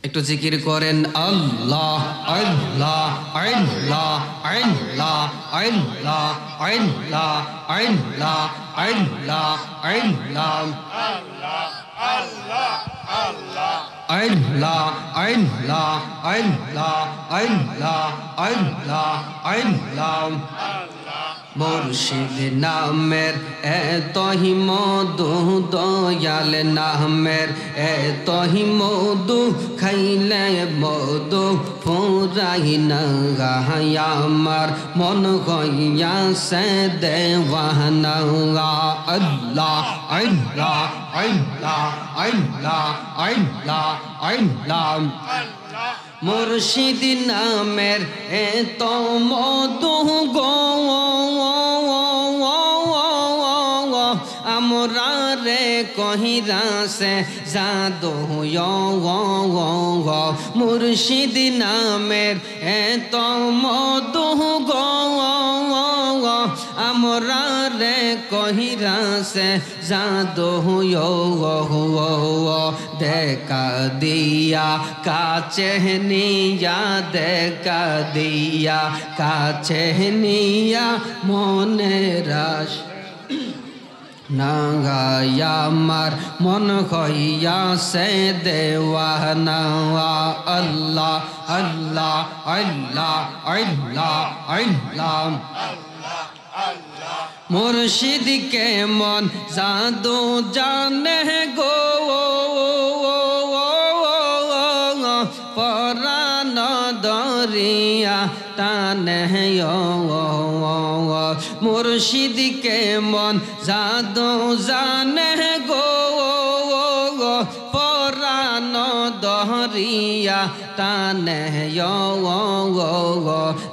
একটু জিকির করেন আল্লাহ আল্লাহ আল্লাহ আল্লাহ আল্লাহ আল্লাহ আল্লাহ আল্লাহ আল্লাহ আল্লাহ আল্লাহ আল্লাহ আল্লাহ আল্লাহ আল্লাহ মুর্শিদ নামের এতহি মধু দয়াল নামের এতহি মধু খাইলে মধু ফুরাই না আমার মন হইয়াছে দেওয়ানা আল্লাহ আল্লাহ আল্লাহ আল্লাহ আল্লাহ আল্লাহ মুর্শিদ নামের এত মধু গো আমরা রে কহিরা সে জাদু মুর্শিদ নামের এত মধু গো আমরা রে কহিরা সে জাদু দেখা দিয়া কাছে নিয়া দেখা দিয়া কাছে নিয়া মনের আশ নাগায়া আমার মন হইয়া সে দেওয়ানা আল্লাহ আল্লাহ আল্লাহ আল্লাহ আল্লাহ মুর্শিদ কে মন জাদু জানে গো পরান দরিয়া টানে মুর্শিদ কে মন জাদু জানে গো পরান দরিয়া টানে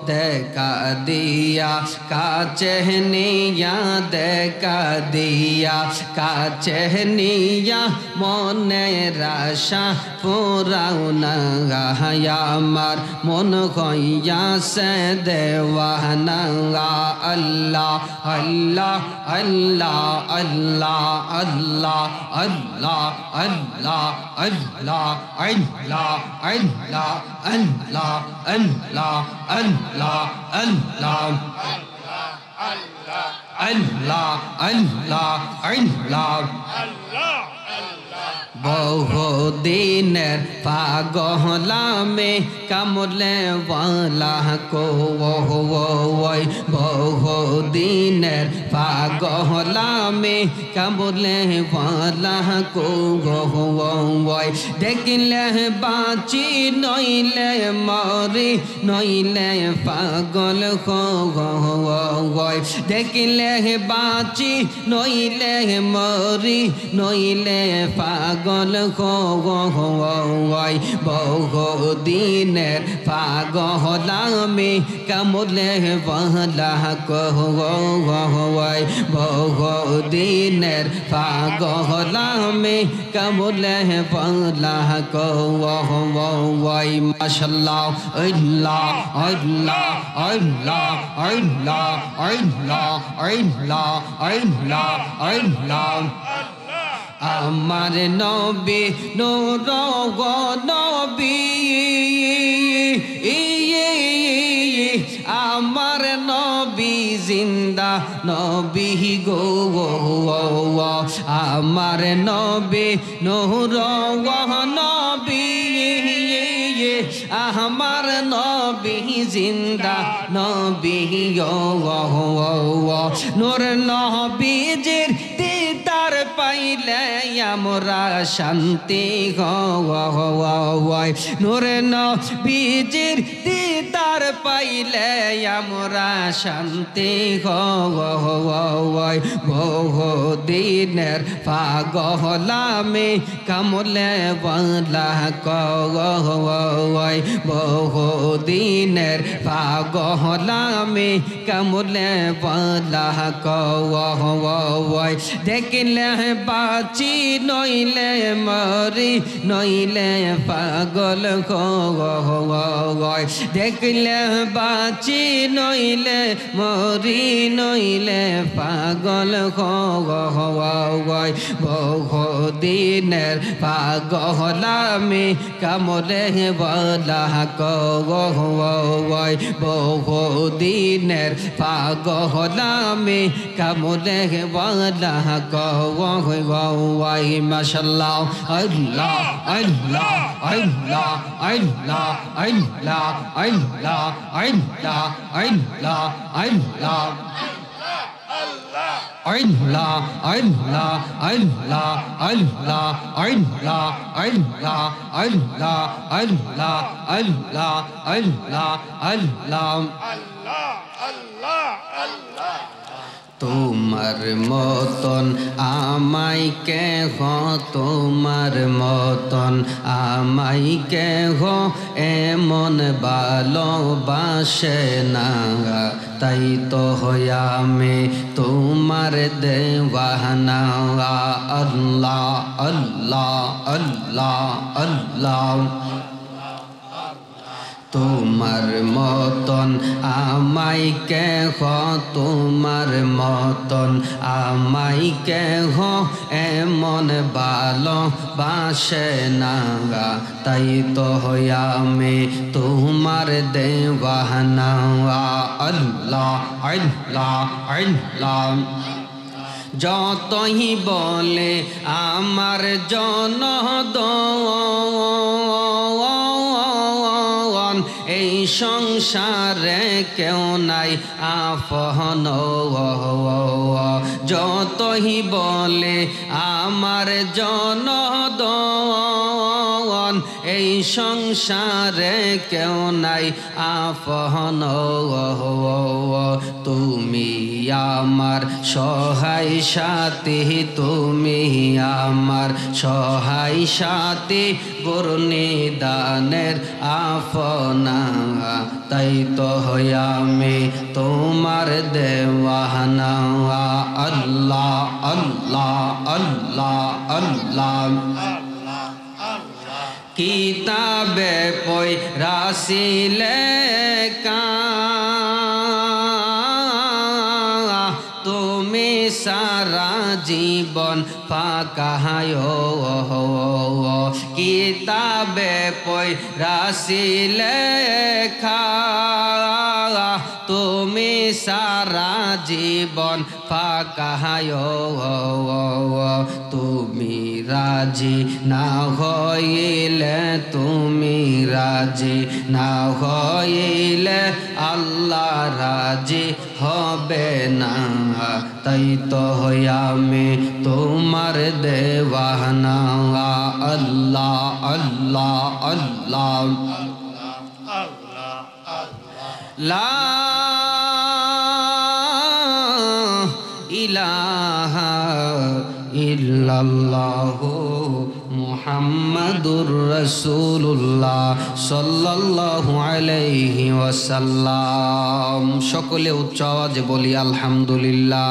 দেখা দিয়া কাছে নিয়া দেখা দিয়া কাছে নিয়া মনের আশা পুরাও না আমার মন হইয়াছে দেওয়ানা আল্লাহ আল্লাহ আল্লাহ আল্লাহ আল্লাহ আল্লাহ আল্লাহ আল্লাহ আল্লাহ আল্লাহ আল্লাহ আল্লাহ আল্লাহ আল্লাহ আল্লাহ আল্লাহ আল্লাহ বহুদিনের পাগলামে কামলে ওয়ালা কো বহুদিনের পাগলামে কামলে ওয়ালা কো দেখিলে বাঁচি নইলে মরি নইলে পাগল দেখিলে বাঁচি নইলে মরি নইলে পাগল বহুদিনের পাগলামে কামলে ওয়ালা বহুদিনের পাগলামে কামলে ওয়ালা মাশাআল্লাহ আল্লাহ আল্লাহ আল্লাহ আল্লাহ আল্লাহ আল্লাহ আল্লাহ আল্লাহ আমার নবী নূর নবী আমার নবী জিন্দা নবী গো আমার নবী নূর নবী আমার নবী জিন্দা নবী নূর নবীজির দিদার পাইলে আমরা শান্তি হয় নূর নবীজির দিদার পাইলে আমরা শান্তি হয় বহুদিনের পাগলামে কামলে ওয়ালা বহুদিনের পাগলামে কামলে ওয়ালা দেখিলে বাঁচি নইলে মরি নইলে পাগল দেখিলে দেখলে বাঁচি নইলে মরি নইলে পাগল হয় বহুদিনের পাগল আমি কামলে বলা কয় বহুদিনের পাগল আমি কামলে বলা কয় মাশাআল্লাহ আল্লাহ আল্লাহ আল্লাহ আল্লাহ আল্লাহ আল্লাহ আল্লাহ আল্লাহ আল্লাহ Allah, Allah, Allah, Allah, Allah, Allah, Allah, Allah, Allah, Allah, Allah, Allah. তোমার মতন আমাই কেহ তোমার মতন আমাই কেহ এমন ভালোবাসে না তাই তো হয়ামে তোমার দেওয়ানা আল্লাহ আল্লাহ আল্লাহ আল্লাহ তোমার মতন আমাই কেহ তোমার মতন আমাই কেহ এমন ভালোবাসে না তাই তো হয়ামে তোমার দেওয়ানা আল্লাহ আল্লাহ আল্লাহ যতই বলে আমার জনদন এই সংসারে কেউ নাই আপন যতই বলে আমার জনদন এই সংসারে কেউ নাই আপন তুমি আমার সহায় সাথী তুমি আমার সহায় সাথী গুরুনিদানের আপনা তাই তো আমি তোমার দেওয়ানা আল্লাহ আল্লাহ আল্লাহ আল্লাহ কিতাবে পয়রাছিলে কা তুমি সারা জীবন পাকায় কিতাবে পয়রাছিলে কা তুমি সারা জীবন পাকায় তুমি রাজি না হইলে তুমি রাজি না হইলে আল্লাহ রাজি হবে না তাই তো আমি তোমার দেওয়ানা আল্লাহ আল্লাহ আল্লাহ লা ইলাহা ইল্লাল্লাহু মুহাম্মাদুর রাসূলুল্লাহ সাল্লাল্লাহু আলাইহি ওয়াসাল্লাম। সকলে উচ্চ আওয়াজে বলি আলহামদুলিল্লাহ।